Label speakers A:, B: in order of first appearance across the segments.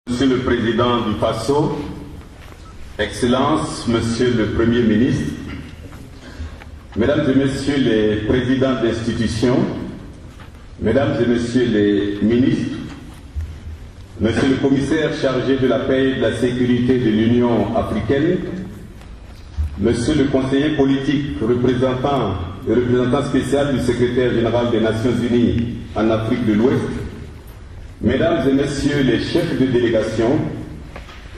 A: Monsieur le Président du FASO, Excellences, Monsieur le Premier ministre, Mesdames et Messieurs les présidents d'institutions, Mesdames et Messieurs les ministres, Monsieur le commissaire chargé de la paix et de la sécurité de l'Union africaine, Monsieur le conseiller politique représentant spécial du secrétaire général des Nations Unies en Afrique de l'Ouest, Mesdames et Messieurs les chefs de délégation,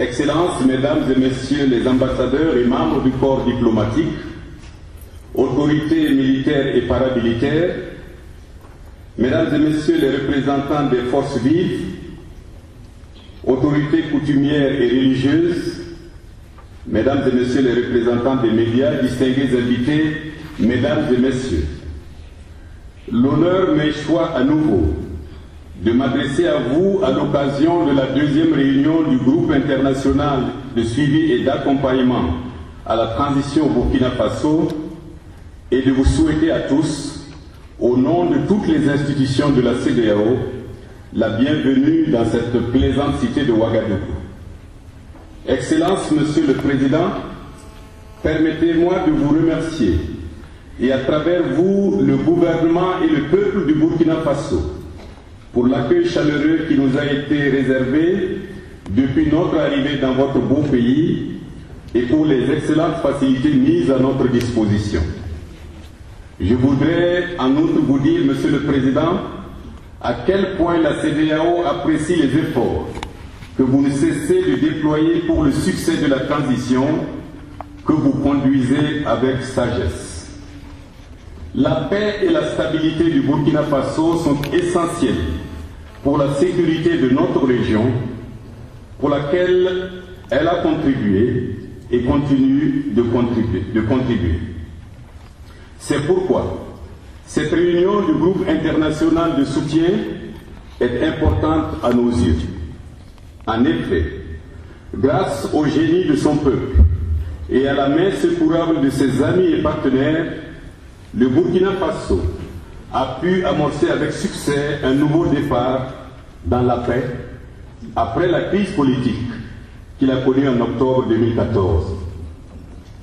A: Excellences, Mesdames et Messieurs les ambassadeurs et membres du corps diplomatique, autorités militaires et paramilitaires, Mesdames et Messieurs les représentants des forces vives, autorités coutumières et religieuses, Mesdames et Messieurs les représentants des médias, distingués invités, Mesdames et Messieurs, l'honneur m'échoit à nouveau de m'adresser à vous à l'occasion de la deuxième réunion du groupe international de suivi et d'accompagnement à la transition au Burkina Faso et de vous souhaiter à tous, au nom de toutes les institutions de la CEDEAO, la bienvenue dans cette plaisante cité de Ouagadougou. Excellence, Monsieur le Président, permettez-moi de vous remercier et à travers vous, le gouvernement et le peuple du Burkina Faso pour l'accueil chaleureux qui nous a été réservé depuis notre arrivée dans votre beau pays et pour les excellentes facilités mises à notre disposition. Je voudrais en outre vous dire, Monsieur le Président, à quel point la CEDEAO apprécie les efforts que vous ne cessez de déployer pour le succès de la transition que vous conduisez avec sagesse. La paix et la stabilité du Burkina Faso sont essentielles pour la sécurité de notre région, pour laquelle elle a contribué et continue de contribuer. C'est pourquoi cette réunion du groupe international de soutien est importante à nos yeux. En effet, grâce au génie de son peuple et à la main secourable de ses amis et partenaires, le Burkina Faso a pu amorcer avec succès un nouveau départ dans la paix après la crise politique qu'il a connue en octobre 2014.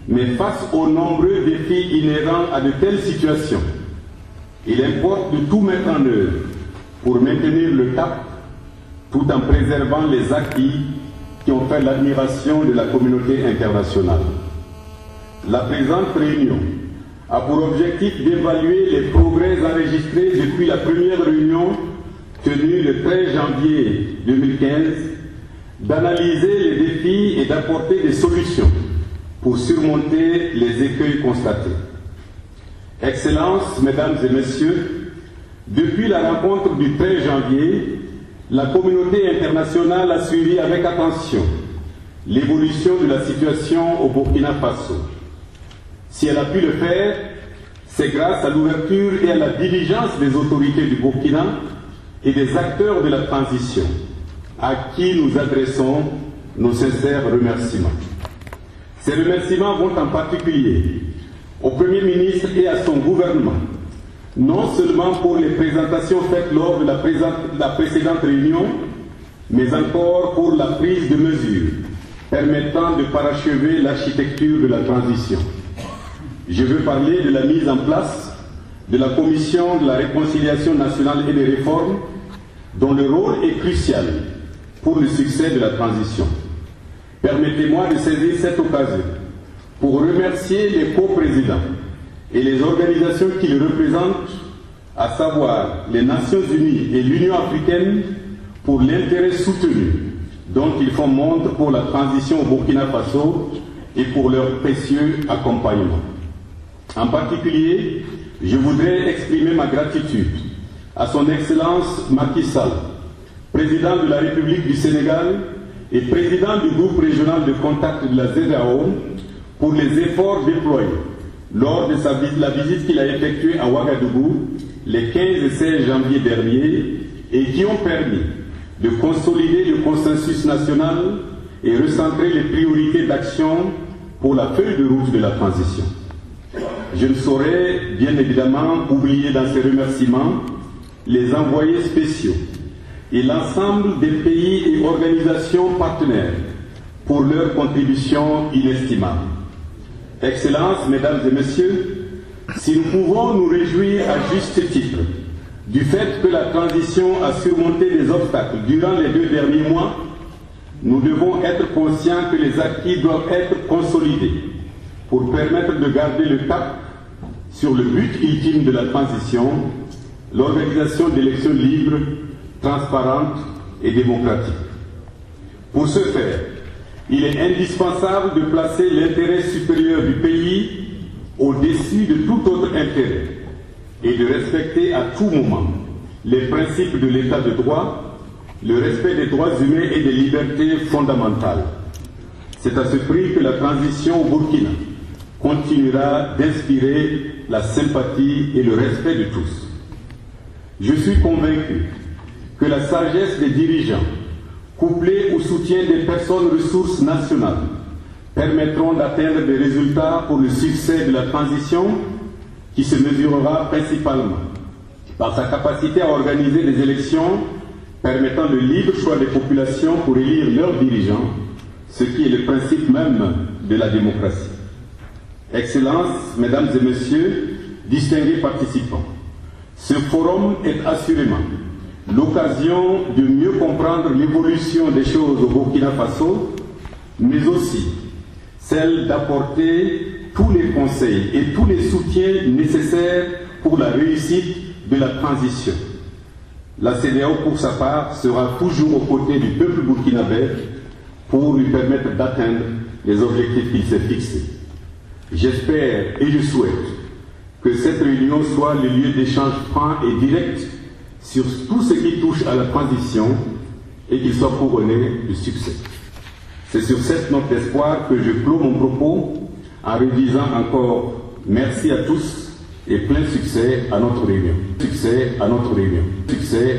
A: Mais face aux nombreux défis inhérents à de telles situations, il importe de tout mettre en œuvre pour maintenir le cap tout en préservant les acquis qui ont fait l'admiration de la communauté internationale. La présente réunion a pour objectif d'évaluer les progrès enregistrés depuis la première réunion tenue le 13 janvier 2015, d'analyser les défis et d'apporter des solutions pour surmonter les écueils constatés. Excellences, Mesdames et Messieurs, depuis la rencontre du 13 janvier, la communauté internationale a suivi avec attention l'évolution de la situation au Burkina Faso. Si elle a pu le faire, c'est grâce à l'ouverture et à la diligence des autorités du Burkina et des acteurs de la transition, à qui nous adressons nos sincères remerciements. Ces remerciements vont en particulier au Premier ministre et à son gouvernement, non seulement pour les présentations faites lors de la précédente réunion, mais encore pour la prise de mesures permettant de parachever l'architecture de la transition. Je veux parler de la mise en place de la Commission de la réconciliation nationale et des réformes, dont le rôle est crucial pour le succès de la transition. Permettez-moi de saisir cette occasion pour remercier les coprésidents et les organisations qui les représentent, à savoir les Nations Unies et l'Union africaine, pour l'intérêt soutenu dont ils font montre pour la transition au Burkina Faso et pour leur précieux accompagnement. En particulier, je voudrais exprimer ma gratitude à son Excellence Macky Sall, président de la République du Sénégal et président du groupe régional de contact de la CEDEAO, pour les efforts déployés lors de la visite qu'il a effectuée à Ouagadougou les 15 et 16 janvier dernier et qui ont permis de consolider le consensus national et recentrer les priorités d'action pour la feuille de route de la transition. Je ne saurais bien évidemment oublier dans ces remerciements les envoyés spéciaux et l'ensemble des pays et organisations partenaires pour leur contribution inestimable. Excellences, Mesdames et Messieurs, si nous pouvons nous réjouir à juste titre du fait que la transition a surmonté des obstacles durant les 2 derniers mois, nous devons être conscients que les acquis doivent être consolidés pour permettre de garder le cap sur le but ultime de la transition, l'organisation d'élections libres, transparentes et démocratiques. Pour ce faire, il est indispensable de placer l'intérêt supérieur du pays au-dessus de tout autre intérêt et de respecter à tout moment les principes de l'état de droit, le respect des droits humains et des libertés fondamentales. C'est à ce prix que la transition au Burkina continuera d'inspirer la sympathie et le respect de tous. Je suis convaincu que la sagesse des dirigeants, couplée au soutien des personnes ressources nationales, permettront d'atteindre des résultats pour le succès de la transition qui se mesurera principalement par sa capacité à organiser des élections permettant le libre choix des populations pour élire leurs dirigeants, ce qui est le principe même de la démocratie. Excellences, Mesdames et Messieurs, distingués participants, ce forum est assurément l'occasion de mieux comprendre l'évolution des choses au Burkina Faso, mais aussi celle d'apporter tous les conseils et tous les soutiens nécessaires pour la réussite de la transition. La CEDEAO, pour sa part, sera toujours aux côtés du peuple burkinabé pour lui permettre d'atteindre les objectifs qu'il s'est fixés. J'espère et je souhaite que cette réunion soit le lieu d'échange franc et direct sur tout ce qui touche à la transition et qu'il soit couronné de succès. C'est sur cette note d'espoir que je clôt mon propos en redisant encore merci à tous et plein succès à notre réunion. Succès à notre réunion. Succès.